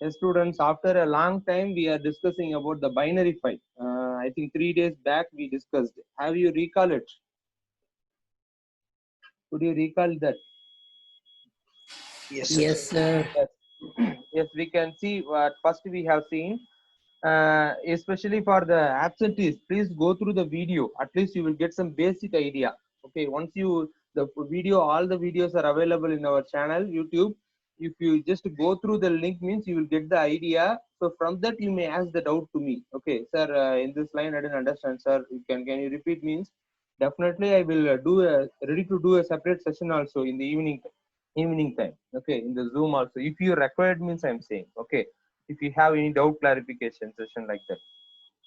Yes, students, after a long time, we are discussing about the binary file. I think 3 days back we discussed. Have you recall it? Could you recall that? Yes, sir. Yes, sir. Yes. Yes, we can see what first we have seen. Especially for the absentees, please go through the video. At least you will get some basic idea. Okay, once you the video, all the videos are available in our channel YouTube. If you just go through the link, means you will get the idea. So from that you may ask the doubt to me. Okay, sir, in this line I didn't understand, sir. Can you repeat? Means definitely I will ready to do a separate session also in the evening time. Okay, in the Zoom also. If you required, means I'm saying. Okay, if you have any doubt clarification session like that.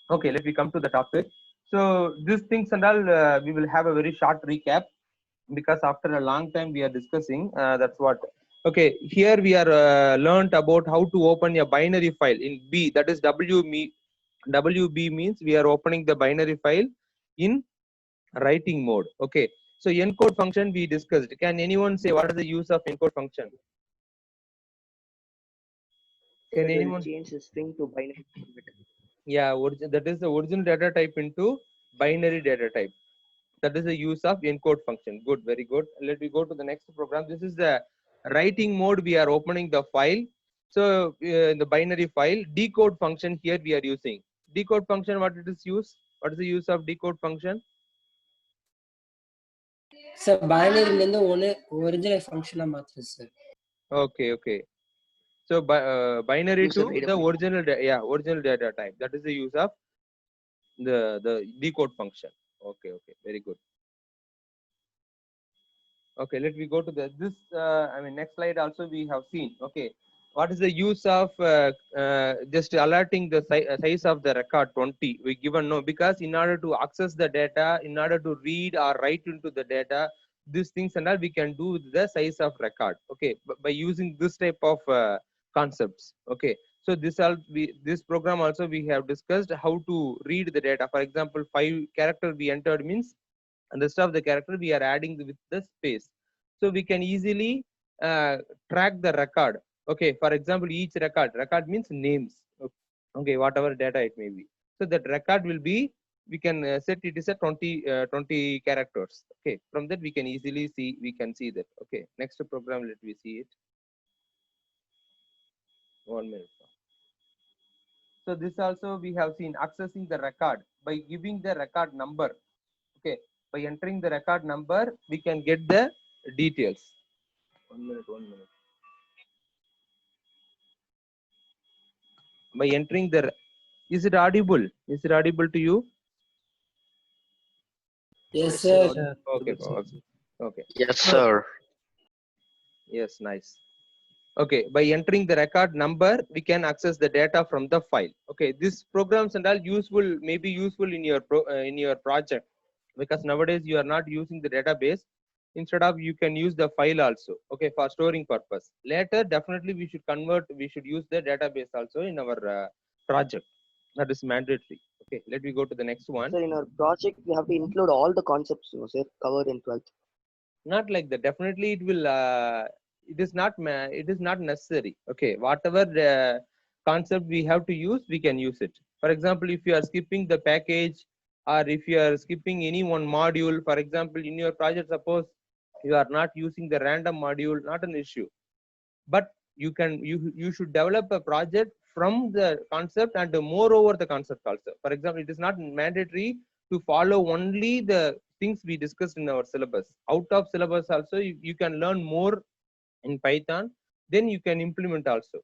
Okay, let me come to the topic. So these things and all, we will have a very short recap because after a long time we are discussing. That's what. Okay, here we are learned about how to open a binary file in B. That is WB means we are opening the binary file in writing mode. Okay, so encode function we discussed. Can anyone say what is the use of encode function? Can It will anyone? change the string to binary format. Yeah, that is the original data type into binary data type. That is the use of encode function. Good, very good. Let me go to the next program. This is the writing mode. We are opening the file. So in the binary file, decode function here we are using. Decode function, what it is used? What is the use of decode function? Sir, binary lende one original function matter, sir. Okay, okay. So binary User to the original, original data type. That is the use of the decode function. Okay, okay, very good. Okay, let me go to this. I mean, next slide also we have seen. Okay, what is the use of just alerting the size of the record 20? We given no, because in order to access the data, in order to read or write into the data, these things and all we can do with the size of record. Okay, by using this type of concepts. Okay, so this program also we have discussed how to read the data. For example, 5 character we entered means, and the rest of the character we are adding with the space, so we can easily track the record. Okay, for example, each record means names. Okay, whatever data it may be, so that record will be, we can set it is a 20 characters. Okay, from that we can easily see, we can see that. Okay, next program, let me see it. 1 minute. So this also we have seen accessing the record by giving the record number. Okay, by entering the record number we can get the details. 1 minute, 1 minute. By entering the, is it audible? Is it audible to you? Yes, sir. Okay, okay. Yes, sir. Yes, nice. Okay, by entering the record number we can access the data from the file. Okay, these programs and all useful, may be useful in your project, because nowadays you are not using the database. Instead of, you can use the file also. Okay, for storing purpose. Later definitely we should convert, we should use the database also in our project. That is mandatory. Okay, let me go to the next one. So in our project, we have to include all the concepts, sir, covered in 12th. Not like that, definitely it will it is not it is not necessary. Okay, whatever concept we have to use, we can use it. For example, if you are skipping the package, or if you are skipping any one module, for example, in your project, suppose you are not using the random module, not an issue, but you should develop a project from the concept and moreover the concept also. For example, it is not mandatory to follow only the things we discussed in our syllabus. Out of syllabus also you can learn more in Python, then you can implement also.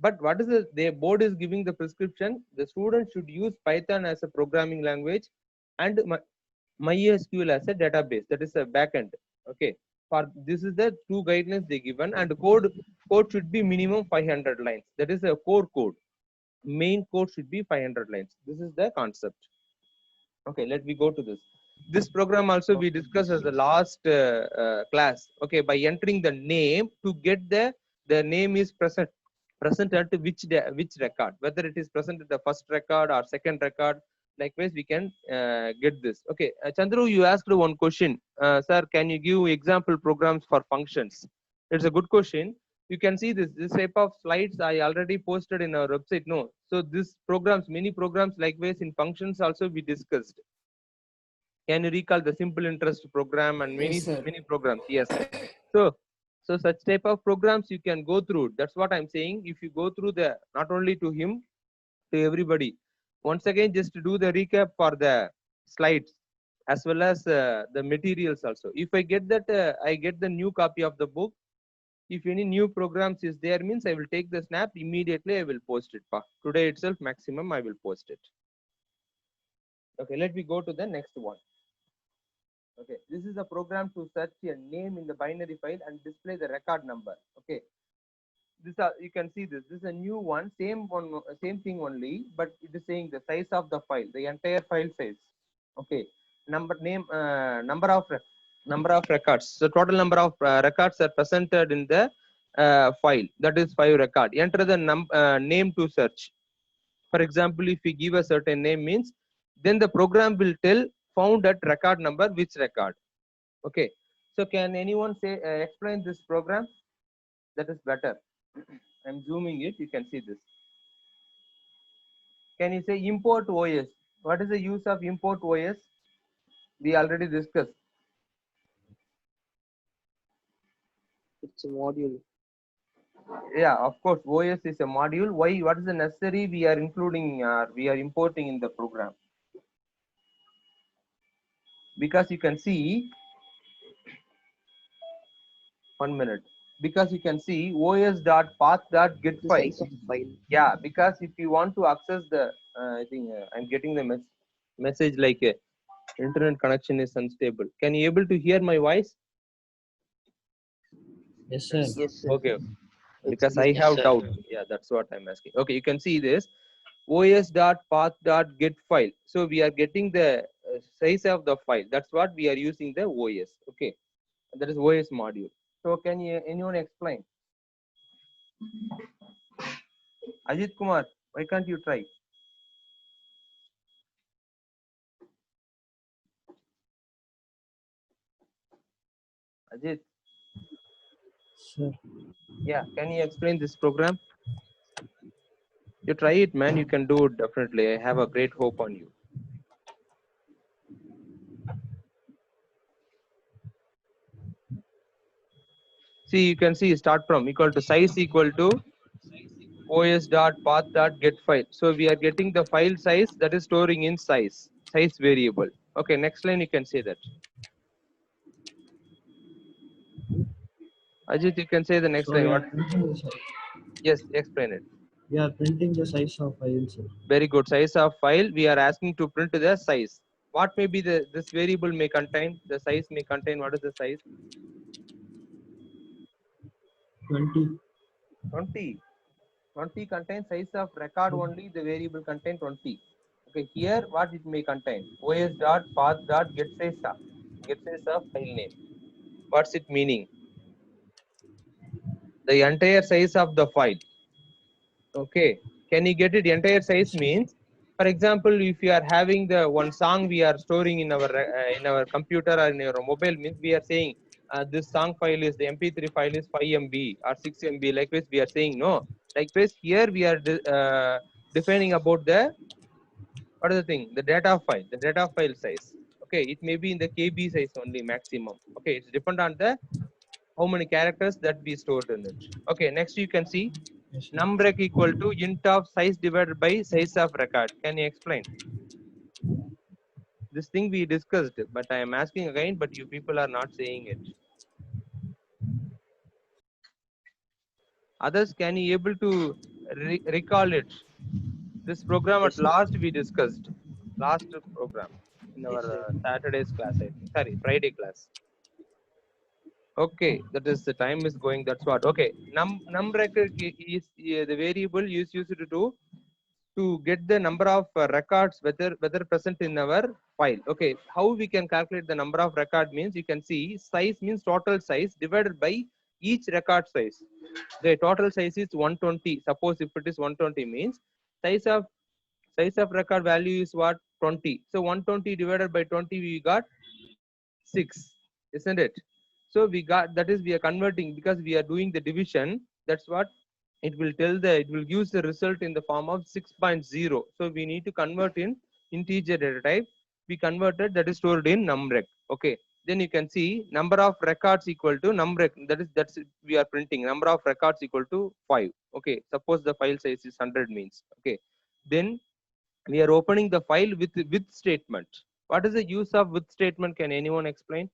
But what is the board is giving the prescription, the student should use Python as a programming language and MySQL as a database, that is a backend. Okay, for this is the two guidelines they given, and code should be minimum 500 lines. That is a core code. Main code should be 500 lines. This is the concept. Okay, let me go to this. This program also we discussed as the last class. Okay, by entering the name to get the name is present at which record, whether it is present at the first record or second record. Likewise we can get this. Okay, Chandru, you asked one question. Sir, can you give example programs for functions? It's a good question. You can see this type of slides I already posted in our website. No, so this programs, many programs likewise in functions also we discussed. Can you recall the simple interest program and Yes, sir. many programs? Yes. So such type of programs you can go through. That's what I'm saying. If you go through the, not only to him, to everybody. Once again, just to do the recap for the slides as well as the materials also. If I get that, I get the new copy of the book. If any new programs is there means I will take the snap immediately. I will post it. Today itself maximum I will post it. Okay, let me go to the next one. Okay, this is a program to search a name in the binary file and display the record number. Okay, this you can see this. This is a new one, same thing only, but it is saying the size of the file, the entire file size. Okay, number of records. So total number of records are presented in the file. That is 5 record. Enter the name to search. For example, if we give a certain name means, then the program will tell found at record number which record. Okay, so can anyone say explain this program? That is better. I'm zooming it. You can see this. Can you say import OS? What is the use of import OS? We already discussed. It's a module. Yeah, of course, OS is a module. Why? What is the necessary? We are including, we are importing in the program. Because you can see, 1 minute. Because you can see os.path.get The file. size of the file. Yeah, because if you want to access the, I think I'm getting the message like internet connection is unstable. Can you able to hear my voice? Yes, sir. Yes, sir. Okay, because I Yes, have sir. doubt. Yeah, that's what I'm asking. Okay, you can see this os.path.get file. So we are getting the size of the file. That's what we are using the OS. Okay, that is OS module. So can anyone explain? Ajit Kumar, why can't you try? Ajit, Sir. yeah, can you explain this program? You try it, man. You can do it definitely. I have a great hope on you. See, you can see start from equal to size equal to os.path.get file. So we are getting the file size that is storing in size variable. Okay, next line you can say that. Ajit, you can say the next So line. we are What? printing the size. Yes, explain it. We are printing the size of file, sir. Very good. Size of file. We are asking to print the size. What may be this variable may contain? The size may contain. What is the size? 20. 20. 20 contains size of record only. The variable contain 20. Okay, here what it may contain? os.path.get size of file name. What's it meaning? The entire size of the file. Okay, can you get it? Entire size means, for example, if you are having the one song we are storing in our computer or in your mobile means we are saying this song file is the mp3 file is 5 MB or 6 MB. Likewise, we are saying no. Likewise, here we are defining about the, what is the thing? The data file size. Okay, it may be in the KB size only maximum. Okay, it's depend on the how many characters that we stored in it. Okay, next you can see Yes, sir. numRec equal to int of size divided by size of record. Can you explain? This thing we discussed, but I am asking again, but you people are not saying it. Others, can you able to recall it? This program at Yes, sir. last we discussed. Last program in our Yes, sir. Saturday's class, I think. Sorry, Friday class. Okay, that is the time is going. That's what. Okay, numRec is the variable is used to get the number of records whether present in our file. Okay, how we can calculate the number of record means you can see size means total size divided by each record size. The total size is 120. Suppose if it is 120 means size of record value is what? 20. So 120 divided by 20 we got 6, isn't it? So we got, that is we are converting because we are doing the division. That's what it will it will use the result in the form of 6.0. So we need to convert in integer data type. We converted, that is stored in numrec. Okay. Then you can see number of records equal to numrec. That's we are printing number of records equal to 5. Okay. Suppose the file size is 100 means. Okay. Then we are opening the file with statement. What is the use of with statement? Can anyone explain?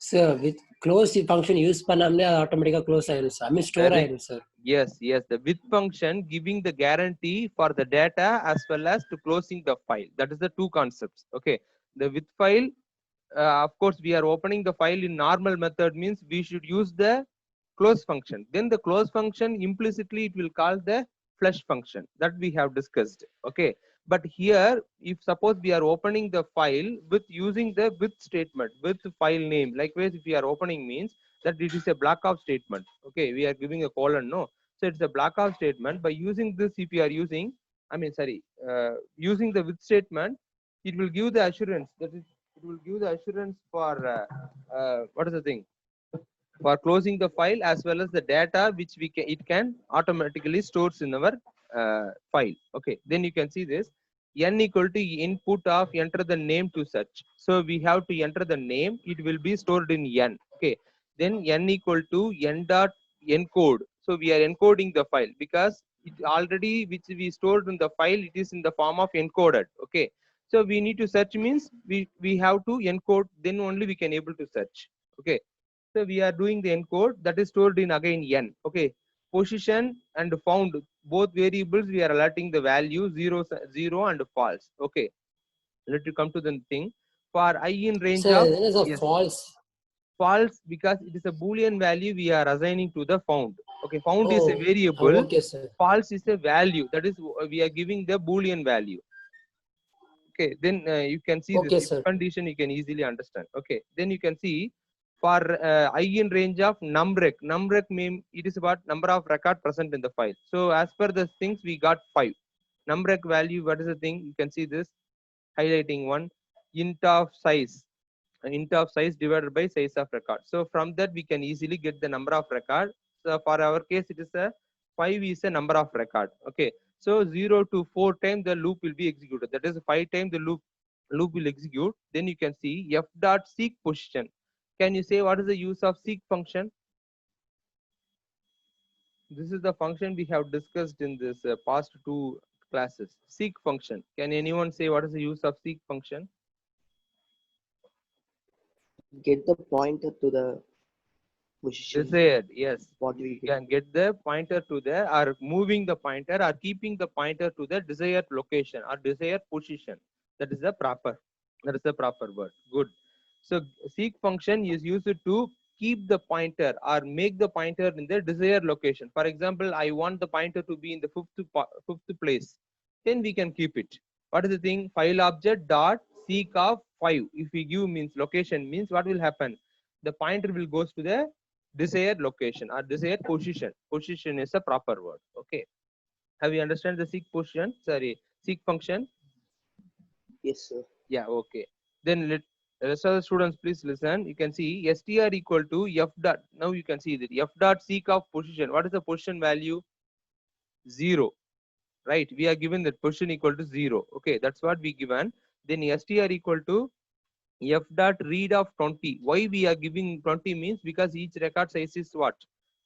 Sir, with close function use பண்ணாமலே அது automatically close ஆயிடும் sir. I mean store ஆயிடும் sir. Yes, the with function giving the guarantee for the data as well as to closing the file. That is the two concepts. Okay, the with file, of course we are opening the file in normal method means we should use the close function. Then the close function implicitly it will call the flush function that we have discussed. Okay, but here if suppose we are opening the file with using the with statement with file name, likewise if we are opening means that it is a block of statement. Okay, we are giving a colon, no, so it's a block of statement. By using this, if you are using, using the with statement, it will give the assurance, that is it will give the assurance for what is the thing, for closing the file as well as the data which it can automatically stores in our file. Okay, then you can see this n equal to input of enter the name to search. So we have to enter the name, it will be stored in n. Okay, then n equal to n dot encode. So we are encoding the file because it already which we stored in the file, it is in the form of encoded. Okay, so we need to search means we have to encode, then only we can able to search. Okay, so we are doing the encode, that is stored in again n. Okay, position and found, both variables we are alerting the value 0 and false. Okay, let you come to the thing. For I in range Sir, of, it is a yes, false. false because it is a boolean value we are assigning to the found. Okay, found is a Oh, variable, okay sir. false is a value, that is we are giving the boolean value. Okay, then you can see Okay, this if sir. condition you can easily understand. Okay, then you can see for I in range of numrec mean it is about number of record present in the file. So as per the things we got 5 numrec value. What is the thing, you can see this highlighting one, int of size, int of size divided by size of record. So from that we can easily get the number of record. So for our case it is a 5 is a number of record. Okay, so 0 to 4 times the loop will be executed, that is 5 times the loop will execute. Then you can see f dot seek position. Can you say what is the use of seek function? This is the function we have discussed in this past 2 classes. Seek function, can anyone say what is the use of seek function? Get the pointer to the position. Desired, yes. What we You do. can get the pointer to the, or moving the pointer or keeping the pointer to the desired location or desired position. That is the proper word. Good. So seek function is used to keep the pointer or make the pointer in the desired location. For example, I want the pointer to be in the fifth place, then we can keep it. What is the thing? File object dot seek of 5. If we give means location means what will happen? The pointer will goes to the desired location or desired position. Position is a proper word. Okay, have you understand the seek position, sorry, seek function? Yes, sir. Yeah, okay, then let rest of the students please listen. You can see str equal to f dot, now you can see that f dot seek of position. What is the position value? 0, right? We are given that position equal to 0. Okay, that's what we given. Then str equal to f dot read of 20. Why we are giving 20 means because each record size is what?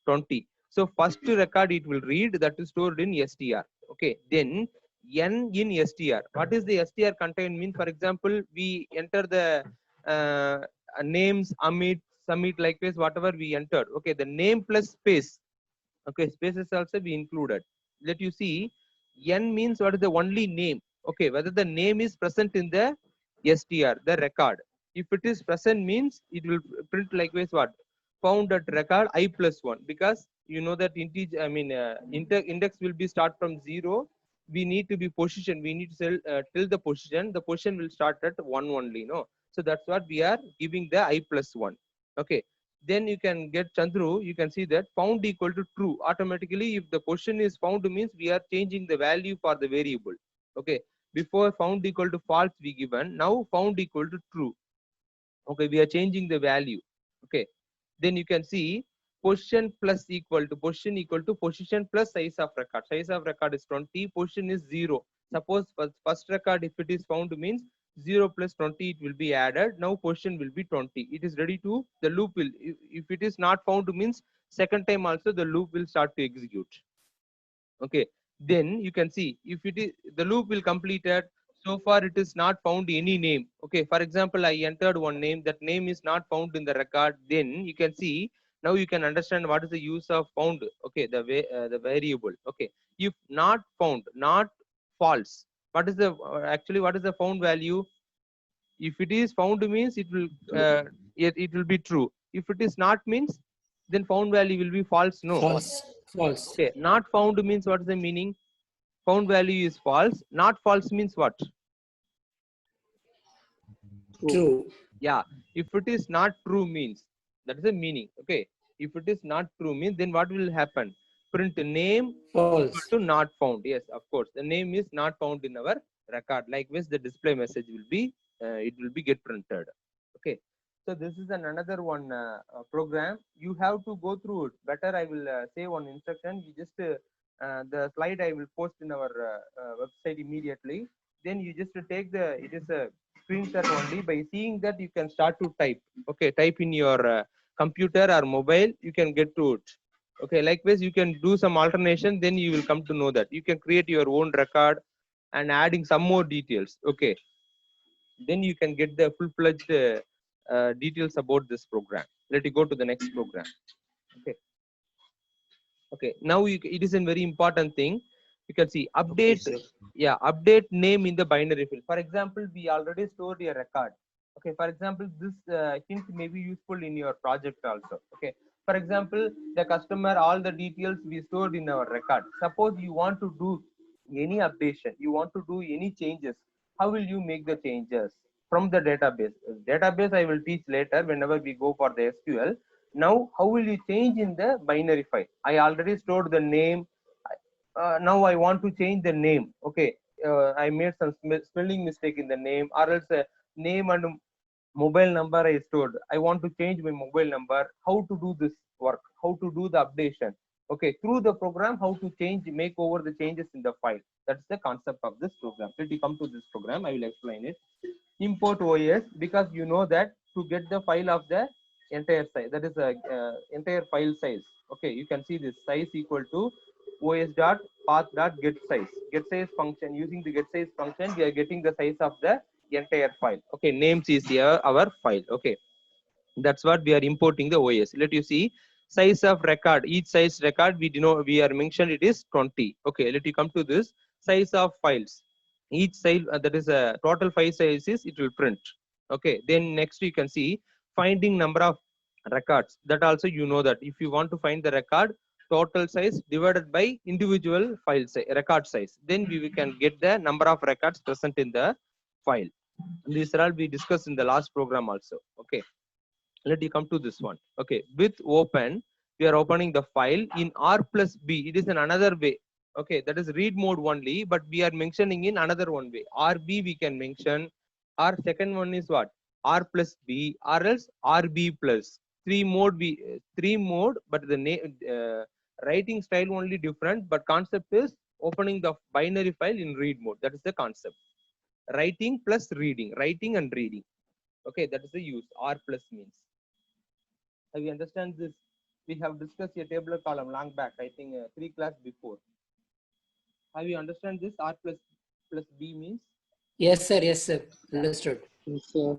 20. So first record it will read, that is stored in str. Okay, then n in str. What is the str contain mean? For example, we enter the names Amit, Samit, likewise whatever we entered. Okay, the name plus space. Okay, spaces also we included. Let you see n means what is the only name. Okay, whether the name is present in the str, the record. If it is present means it will print likewise what? Found at record I plus 1, because you know that integer, index will be start from 0. We need to be position, we need to till the position will start at 1 only, no? So that's what we are giving the I plus 1. Okay, then you can get Chandru, you can see that found equal to true. Automatically if the position is found means we are changing the value for the variable. Okay, before found equal to false we given, now found equal to true. Okay, we are changing the value. Okay, then you can see position plus equal to position plus size of record. Size of record is 20, position is 0. Suppose first record, if it is found, means 0 plus 20, it will be added. Now position will be 20. It is ready to, the loop will, if it is not found, means second time also the loop will start to execute. Okay, then you can see if it is, the loop will completed. So far it is not found any name. Okay, for example, I entered one name, that name is not found in the record. Then you can see, now you can understand what is the use of found. Okay, the way, the variable. Okay, if not found, not false, what is the actually what is the found value? If it is found means it will it will be true. If it is not means, then found value will be false. No. False. False. Okay, not found means what is the meaning? Found value is false. Not false means what? True. Yeah, if it is not true means, that is the meaning. Okay, if it is not true means, then what will happen? Print name equal False. to not found. Yes, of course, the name is not found in our record. Likewise, the display message will be it will be get printed. Okay, so this is another one program. You have to go through it. Better, I will say one instruction. You just the slide I will post in our website immediately. Then you just take the, it is a screenshot only. By seeing that, you can start to type. Okay, type in your computer or mobile, you can get to it. Okay, likewise, you can do some alternation, then you will come to know that you can create your own record and adding some more details. Okay, then you can get the full-fledged details about this program. Let you go to the next program. Okay, okay, now it is a very important thing. You can see update. sir. Yeah, update name in the binary field. For example, we already stored a record. Okay, for example, this hint may be useful in your project also. Okay, for example, the customer, all the details we stored in our record. Suppose you want to do any updation, you want to do any changes, how will you make the changes from the database? Database I will teach later whenever we go for the SQL. Now, how will you change in the binary file? I already stored the name. Now I want to change the name. Okay, I made some spelling mistake in the name, or else name and mobile number I stored. I want to change my mobile number. How to do this work? How to do the updation? Okay, through the program, how to change, make over the changes in the file. That's the concept of this program. Let me come to this program. I will explain it. Import OS, because you know that to get the file of the entire size, that is a entire file size. Okay, you can see this size equal to os dot path dot get size. Get size function, using the get size function, we are getting the size of the entire file. Okay, names is here our file. Okay, that's what we are importing the OS. Let you see size of record. Each size record we know we are mentioned it is 20. Okay, let you come to this size of files. Each size that is a total file sizes it will print. Okay, then next you can see finding number of records. That also you know that if you want to find the record, total size divided by individual file size, record size, then we can get the number of records present in the file. These are all we discussed in the last program also. Okay, let you come to this one. Okay, with open, we are opening the file in R plus B. It is in another way. Okay, that is read mode only, but we are mentioning in another one way. RB we can mention. Our second one is what? R plus B, or else RB plus. Three mode, but the name writing style only different, but concept is opening the binary file in read mode. That is the concept. Writing plus reading, writing and reading. Okay, that is the use. R plus means. Have you understand this? We have discussed a tabular column long back, I think 3 class before. Have you understand this? R plus B means? Yes, sir. Yes, sir. Understood. Yes, sir.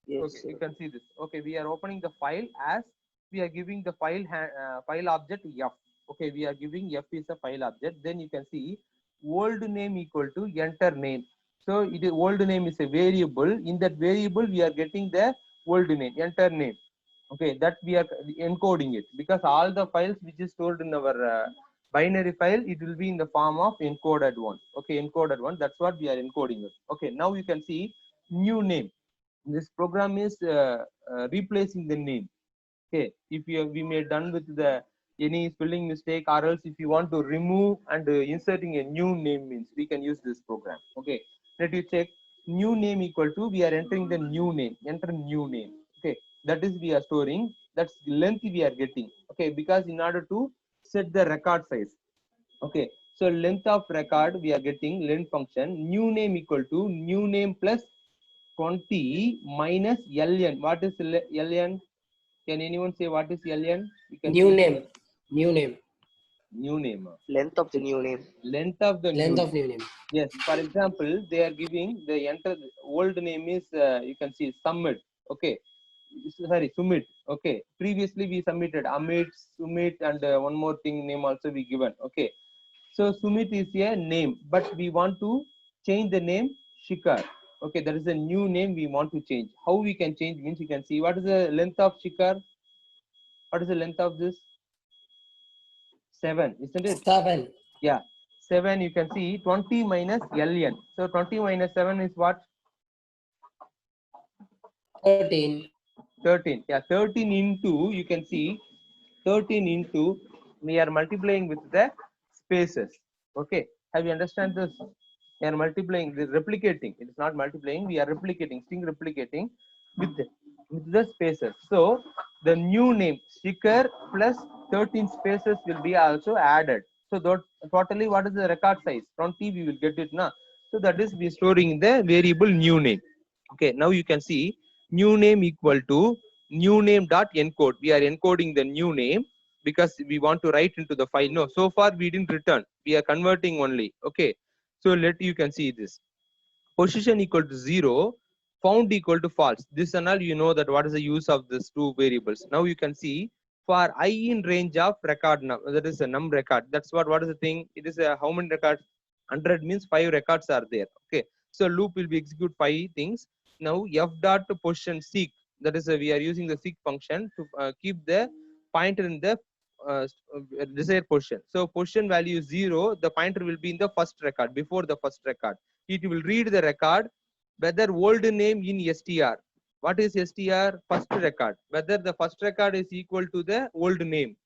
Yes, Okay, sir. you can see this. Okay, we are opening the file as we are giving the file object F. Okay, we are giving F is a file object. Then you can see old name equal to enter name. So it is old name is a variable. In that variable, we are getting the old name, enter name. Okay, that we are encoding it, because all the files which is stored in our binary file, it will be in the form of encoded one. Okay, encoded one. That's what we are encoding it. Okay, now you can see new name. This program is replacing the name. Okay, if we may done with the any spelling mistake, or else if you want to remove and inserting a new name means, we can use this program. Okay, let you check new name equal to, we are entering the new name, enter new name. Okay, that is we are storing That's length we are getting. Okay, because in order to set the record size. Okay, so length of record we are getting length function. New name equal to new name plus 20 minus ln. What is ln? Can anyone say what is ln? You can New see name. New name. new name. Length of the new name. Length of the Length new of new name. Yes, for example, they are giving the enter old name is you can see Summit. Okay, sorry, Sumit. Okay, previously we submitted Amit, Sumit, and one more thing name also we given. Okay, so Sumit is a name, but we want to change the name Shikar. Okay, that is a new name we want to change. How we can change means you can see what is the length of Shikar. What is the length of this? 7, isn't it? 7. Yeah, 7. You can see 20 minus ln. So 20 minus 7 is what? 13. 13. Yeah, 13 into, you can see 13 into, we are multiplying with the spaces. Okay, have you understand this? We are multiplying, replicating. It is not multiplying, we are replicating, string replicating with the spaces. So the new name sticker plus 13 spaces will be also added. So totally what is the record size? 20 we will get it now. So that is we storing the variable new name. Okay, now you can see new name equal to new name dot encode. We are encoding the new name because we want to write into the file. No, so far we didn't return. We are converting only. Okay, so you can see this. Position equal to 0, found equal to false. This and all you know that what is the use of these two variables. Now you can see for I in range of record num, that is a num record. That's what is the thing? It is a how many records? 100 means 5 records are there. Okay, so loop will be execute 5 things. Now f dot position seek, that is we are using the seek function to keep the pointer in the desired position. So position value is 0, the pointer will be in the first record, before the first record. It will read the record whether old name in str. What is str? First record, whether the first record is equal to the old name.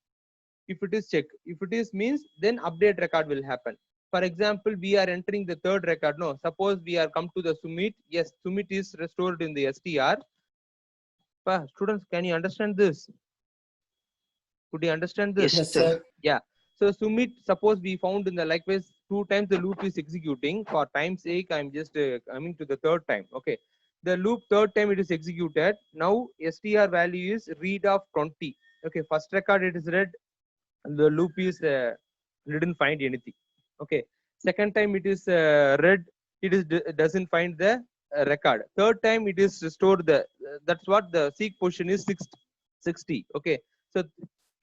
If it is check, if it is means, then update record will happen. For example, we are entering the third record. No, suppose we are come to the Sumit. Yes, Sumit is restored in the str. Students, can you understand this? Could you understand this? Yes, Yes, sir. sir. Yeah. So Sumit, suppose we found in the likewise 2 times the loop is executing. For time's sake, I'm just coming to the third time. Okay. The loop third time it is executed. Now str value is read of 20. Okay. First record it is read. The loop is didn't find anything. Okay. Second time it is read. It is doesn't find the record. Third time it is stored the. That's what the seek position is 60. Okay. So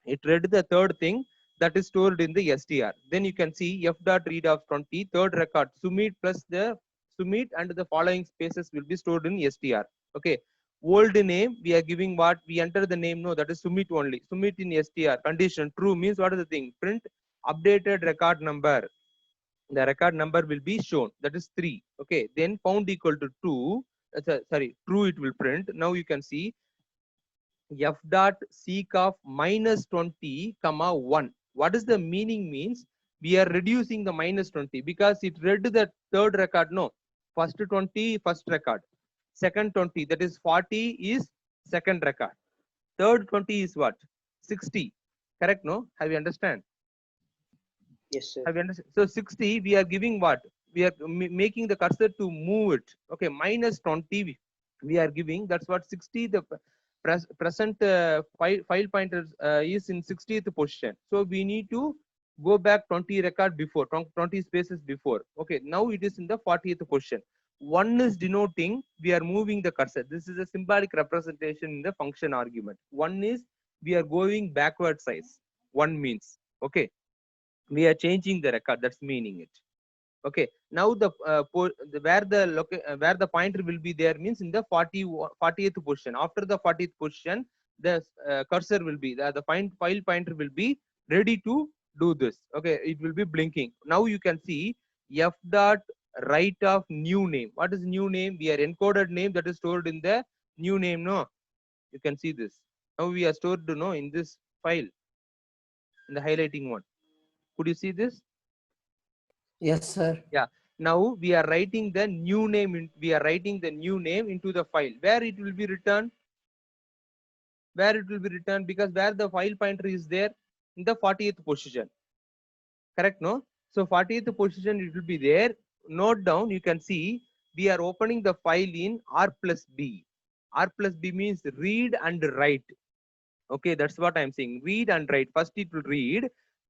it read the third thing that is stored in the str. Then you can see f dot read of 20, third record Sumit plus the Sumit and the following spaces will be stored in str. Okay, old name we are giving what we enter the name. No, that is Sumit only. Sumit in str. Condition true means what is the thing? Print updated record number. The record number will be shown. That is 3. Okay, then found equal to 2. Sorry, true it will print. Now you can see f dot seek of minus 20 comma 1. What is the meaning means? We are reducing the minus 20 because it read the third record. No, first 20 first record, second 20 that is 40 is second record, third 20 is what? 60. Correct? No, have you understand? Yes, sir. Have you understand? So 60 we are giving what? We are making the cursor to move it. Okay, minus 20 we are giving. That's what 60 the present file pointer is in 60th position. So we need to go back 20 record before, 20 spaces before. Okay, now it is in the 40th position. 1 is denoting we are moving the cursor. This is a symbolic representation in the function argument. 1 is we are going backward size. 1 means okay, we are changing the record. That's meaning it. Okay, now the where the pointer will be there means in the 40th position. After the 40th position, the cursor will be the file pointer will be ready to do this. Okay, it will be blinking. Now you can see f dot write of new name. What is new name? We are encoded name that is stored in the new name. No, you can see this. Now we are stored to know in this file in the highlighting one. Could you see this? Yes, sir. Yeah. Now we are writing the new name. We are writing the new name into the file. Where it will be returned? where it will be returned, because where the file pointer is there in the 40th position. Correct, no? So 40th position it will be there. Note down, you can see we are opening the file in R plus B. R plus B means read and write. Okay, that's what I'm saying. Read and write. First it will read,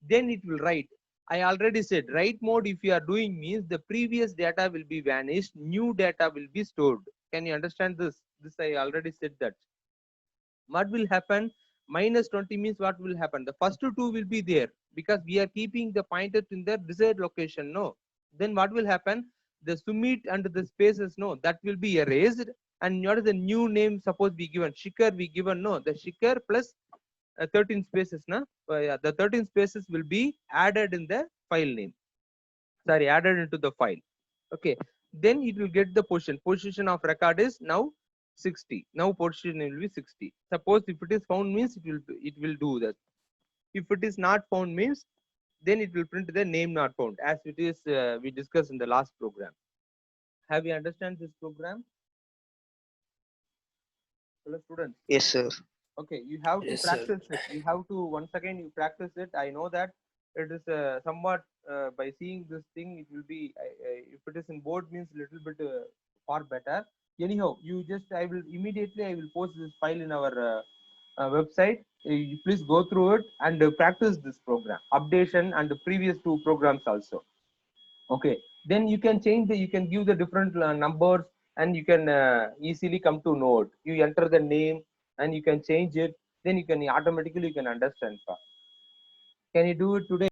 then it will write. I already said write mode if you are doing means the previous data will be vanished, new data will be stored. Can you understand this? This I already said that. What will happen? Minus 20 means what will happen? The first two will be there because we are keeping the pointer in the desired location. No. Then what will happen? The Sumit and the spaces, no, that will be erased. And what is the new name suppose be given? Shikhar we given, no. The Shikhar plus 13 spaces, na? Yeah, the 13 spaces will be added in the file name. Sorry, added into the file. Okay. Then it will get the position. Position of record is now 60. Now position will be 60. Suppose if it is found means it will do that. If it is not found means then it will print the name not found as it is we discussed in the last program. Have you understand this program? Hello students. Yes, sir. Okay, you have to Yes, sir. practice it. You have to once again you practice it. I know that it is somewhat by seeing this thing it will be if it is in board means little bit far better. Anyhow, you just I will post this file in our website. You please go through it and practice this program updation and the previous two programs also. Okay, then you can change you can give the different numbers and you can easily come to know it. You enter the name and you can change it, then you can automatically you can understand. Can you do it today?